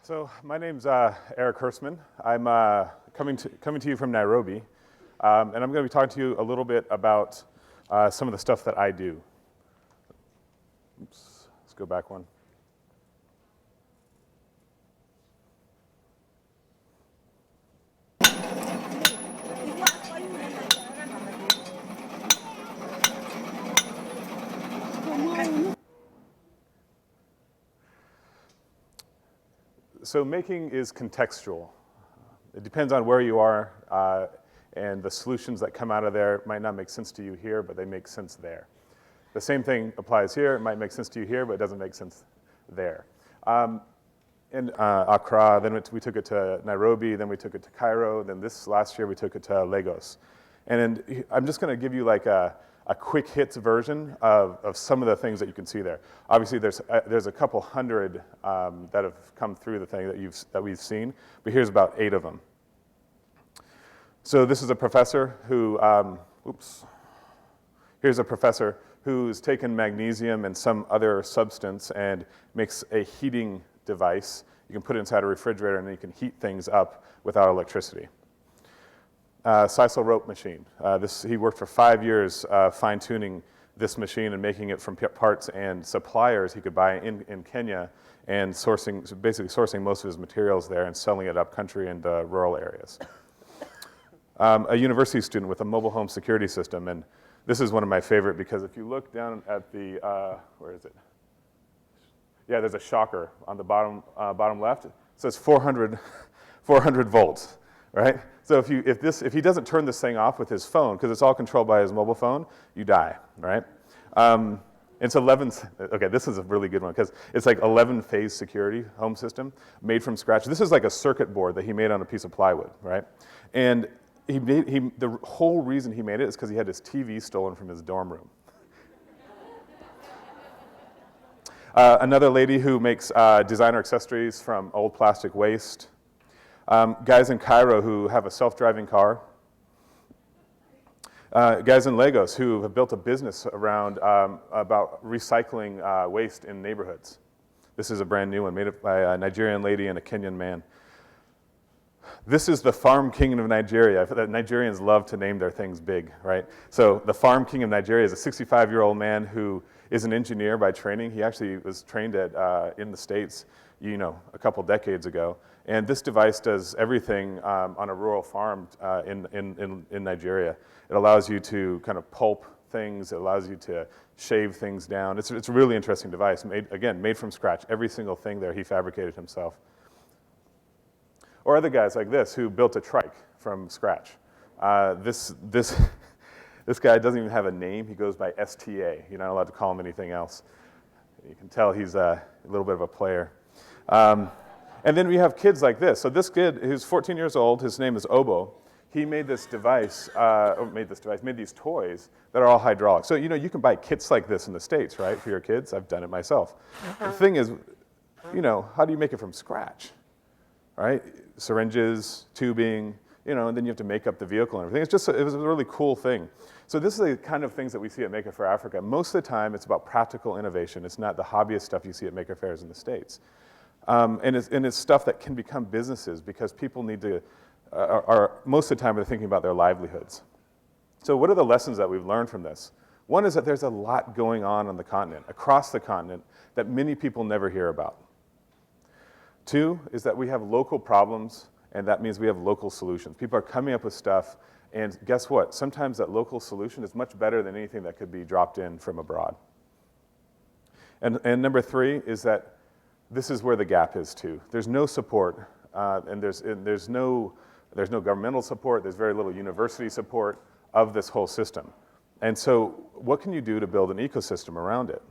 So my name's Erik Hersman. I'm coming to you from Nairobi, and I'm going to be talking to you a little bit about some of the stuff that I do. Oops, let's go back one. So making is contextual. It depends on where you are, and the solutions that come out of there might not make sense to you here, but they make sense there. The same thing applies here. It might make sense to you here, but it doesn't make sense there. In Accra, then we took it to Nairobi, then we took it to Cairo, then this last year we took it to Lagos. And I'm just going to give you like a quick hits version of some of the things that you can see there. Obviously, there's a couple hundred that have come through the thing that we've seen, but here's about 8 of them. So this is a professor who, here's a professor who's taken magnesium and some other substance and makes a heating device. You can put it inside a refrigerator and you can heat things up without electricity. Sisal rope machine. He worked for 5 years fine-tuning this machine and making it from parts and suppliers he could buy in Kenya and basically sourcing most of his materials there and selling it up country and rural areas. A university student with a mobile home security system, and this is one of my favorite because if you look down at the, where is it? Yeah, there's a shocker on the bottom left. It says 400 volts, right? So if he doesn't turn this thing off with his phone, because it's all controlled by his mobile phone, you die, right? It's 11. Okay, this is a really good one because it's like 11-phase security home system made from scratch. This is like a circuit board that he made on a piece of plywood, right? And the whole reason he made it is because he had his TV stolen from his dorm room. Another lady who makes designer accessories from old plastic waste. Guys in Cairo who have a self-driving car. Guys in Lagos who have built a business around about recycling waste in neighborhoods. This is a brand new one made by a Nigerian lady and a Kenyan man. This is the Farm King of Nigeria. Nigerians love to name their things big, right? So the Farm King of Nigeria is a 65-year-old man who is an engineer by training. He actually was trained in the States, a couple decades ago. And this device does everything on a rural farm in Nigeria. It allows you to kind of pulp things. It allows you to shave things down. It's a really interesting device, made from scratch. Every single thing there he fabricated himself. Or other guys like this who built a trike from scratch. This guy doesn't even have a name. He goes by STA. You're not allowed to call him anything else. You can tell he's a little bit of a player. And then we have kids like this. So this kid, who's 14 years old, his name is Obo. He made this device, made these toys that are all hydraulic. So, you can buy kits like this in the States, right, for your kids. I've done it myself. The thing is, how do you make it from scratch, right? Syringes, tubing, and then you have to make up the vehicle and everything. It was a really cool thing. So this is the kind of things that we see at Maker Faire Africa. Most of the time, it's about practical innovation. It's not the hobbyist stuff you see at Maker Fairs in the States. And it's stuff that can become businesses because people need to, most of the time, they're thinking about their livelihoods. So what are the lessons that we've learned from this? One is that there's a lot going on the continent, across the continent, that many people never hear about. 2 is that we have local problems, and that means we have local solutions. People are coming up with stuff, and guess what? Sometimes that local solution is much better than anything that could be dropped in from abroad. And number 3 is that this is where the gap is too. There's no support, and there's no governmental support. There's very little university support of this whole system. And so, what can you do to build an ecosystem around it?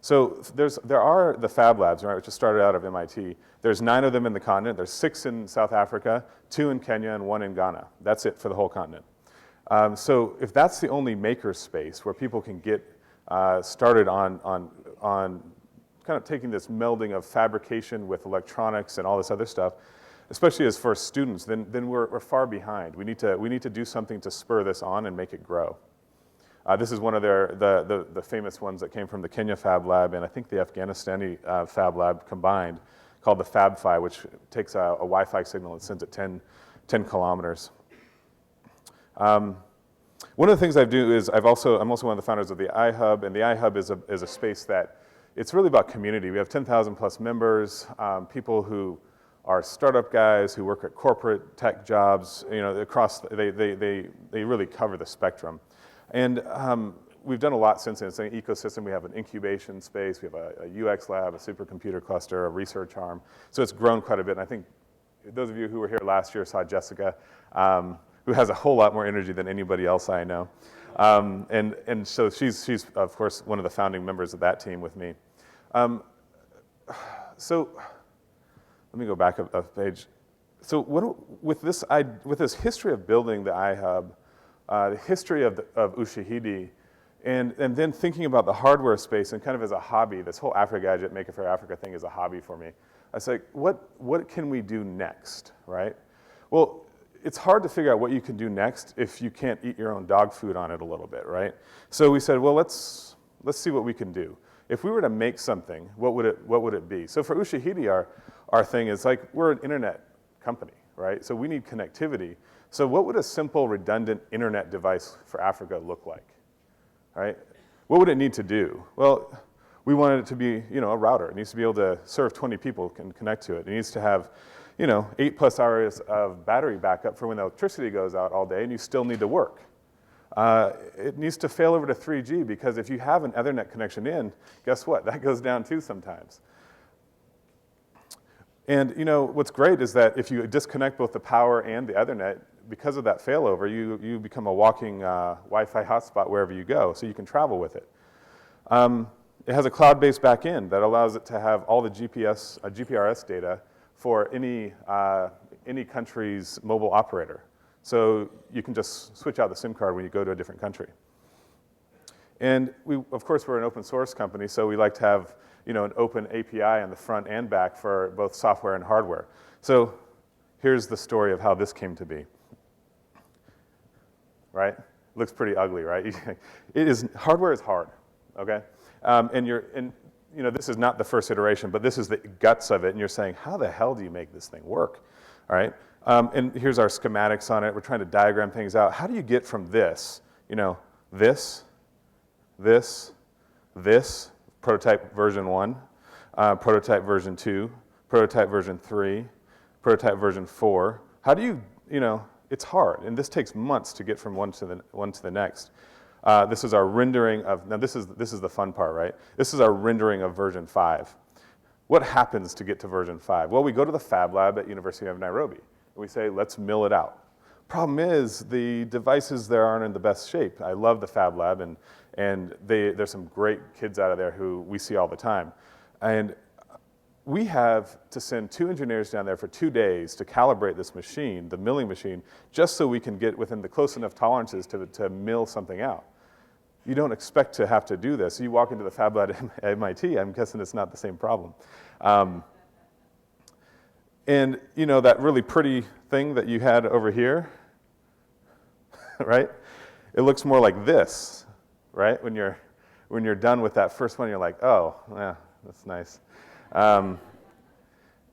So there are the Fab Labs, right, which just started out of MIT. There's 9 of them in the continent. There's 6 in South Africa, 2 in Kenya, and 1 in Ghana. That's it for the whole continent. So if that's the only maker space where people can get started on kind of taking this melding of fabrication with electronics and all this other stuff, especially as for students, then we're far behind. We need to do something to spur this on and make it grow. This is one of the famous ones that came from the Kenya Fab Lab and I think the Afghanistani Fab Lab combined, called the FabFi, which takes a Wi-Fi signal and sends it 10 kilometers. One of the things I do is I'm also one of the founders of the Ihub, and the Ihub is a space that it's really about community. We have 10,000 plus members, people who are startup guys who work at corporate tech jobs. They really cover the spectrum, and we've done a lot since then. It's an ecosystem. We have an incubation space. We have a UX lab, a supercomputer cluster, a research arm. So it's grown quite a bit. And I think those of you who were here last year saw Jessica, who has a whole lot more energy than anybody else I know. And so she's of course one of the founding members of that team with me. So let me go back a page. So with this history of building the Ihub, the history of Ushahidi, and then thinking about the hardware space and kind of as a hobby, this whole Africa Gadget Maker Faire Africa thing is a hobby for me. I was like, what can we do next, right? Well, it's hard to figure out what you can do next if you can't eat your own dog food on it a little bit, right? So we said, well, let's see what we can do. If we were to make something, what would it be? So for Ushahidi, our thing is like, we're an internet company, right? So we need connectivity. So what would a simple, redundant internet device for Africa look like, right? What would it need to do? Well, we wanted it to be, a router. It needs to be able to serve 20 people and connect to it. It needs to have, 8+ hours of battery backup for when the electricity goes out all day and you still need to work. It needs to fail over to 3G because if you have an Ethernet connection in, guess what? That goes down too sometimes. And what's great is that if you disconnect both the power and the Ethernet, because of that failover, you become a walking Wi-Fi hotspot wherever you go, so you can travel with it. It has a cloud-based backend that allows it to have all the GPRS data for any country's mobile operator. So you can just switch out the SIM card when you go to a different country. And of course, we're an open source company, so we like to have an open API on the front and back for both software and hardware. So here's the story of how this came to be. Right? It looks pretty ugly, right? Hardware is hard, okay? This is not the first iteration, but this is the guts of it, and you're saying, how the hell do you make this thing work, all right? And here's our schematics on it. We're trying to diagram things out. How do you get from this, this, prototype version 1, prototype version 2, prototype version 3, prototype version 4. How do you, it's hard, and this takes months to get from one to the next. This is our rendering of, now this is the fun part, right? This is our rendering of version 5. What happens to get to version 5? Well, we go to the Fab Lab at University of Nairobi, and we say, let's mill it out. Problem is, the devices there aren't in the best shape. I love the Fab Lab, and there's some great kids out of there who we see all the time. And we have to send 2 engineers down there for 2 days to calibrate this machine, the milling machine, just so we can get within the close enough tolerances to mill something out. You don't expect to have to do this. You walk into the Fab Lab at MIT, I'm guessing it's not the same problem. And that really pretty thing that you had over here, right? It looks more like this, right? When you're done with that first one, you're like, oh, yeah, that's nice. And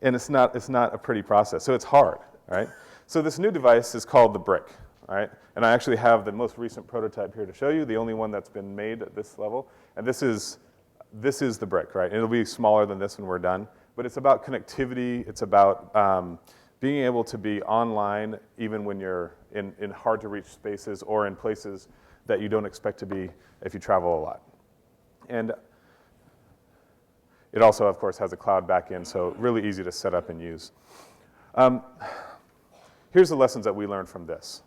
it's not a pretty process, so it's hard, right? So this new device is called the Brick, right? And I actually have the most recent prototype here to show you, the only one that's been made at this level. And this is the Brick, right? And it'll be smaller than this when we're done. But it's about connectivity. It's about being able to be online even when you're in hard-to-reach spaces or in places that you don't expect to be if you travel a lot. And it also, of course, has a cloud backend, so really easy to set up and use. Here's the lessons that we learned from this.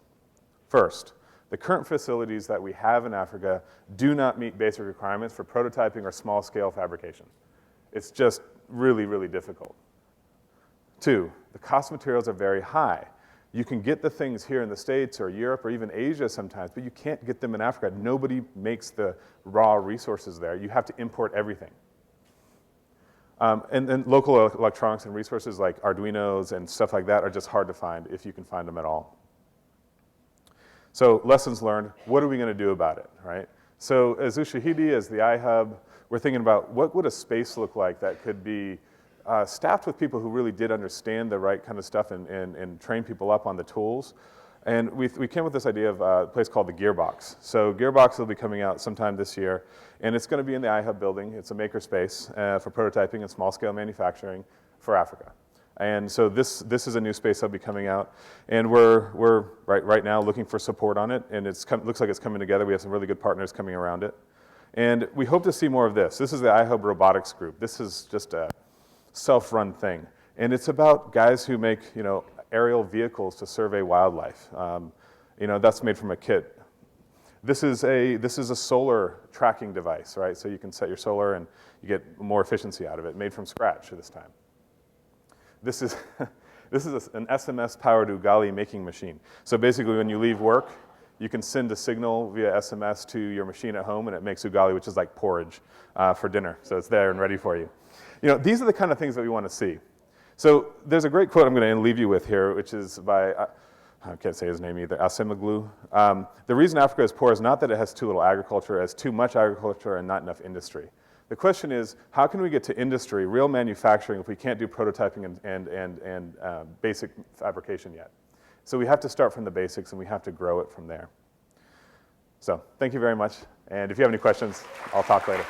First, the current facilities that we have in Africa do not meet basic requirements for prototyping or small-scale fabrication. It's just really, really difficult. 2, the cost of materials are very high. You can get the things here in the States or Europe or even Asia sometimes, but you can't get them in Africa. Nobody makes the raw resources there. You have to import everything. And then local electronics and resources like Arduinos and stuff like that are just hard to find if you can find them at all. So lessons learned, what are we going to do about it, right? So as Ushahidi, as the Ihub, we're thinking about what would a space look like that could be staffed with people who really did understand the right kind of stuff and train people up on the tools. And we came with this idea of a place called the Gearbox. So Gearbox will be coming out sometime this year, and it's going to be in the Ihub building. It's a makerspace for prototyping and small-scale manufacturing for Africa. And so this is a new space that'll be coming out, and we're right now looking for support on it, and looks like it's coming together. We have some really good partners coming around it. And we hope to see more of this. This is the Ihub Robotics group. This is just a self-run thing. And it's about guys who make, aerial vehicles to survey wildlife. That's made from a kit. This is a solar tracking device, right? So you can set your solar and you get more efficiency out of it, made from scratch this time. This is an SMS-powered ugali making machine. So basically when you leave work, you can send a signal via SMS to your machine at home, and it makes ugali, which is like porridge for dinner. So it's there and ready for you. These are the kind of things that we want to see. So there's a great quote I'm going to leave you with here, which is by, I can't say his name either, Asemoglu. The reason Africa is poor is not that it has too little agriculture, it has too much agriculture and not enough industry. The question is, how can we get to industry, real manufacturing, if we can't do prototyping and basic fabrication yet? So we have to start from the basics, and we have to grow it from there. So thank you very much. And if you have any questions, I'll talk later.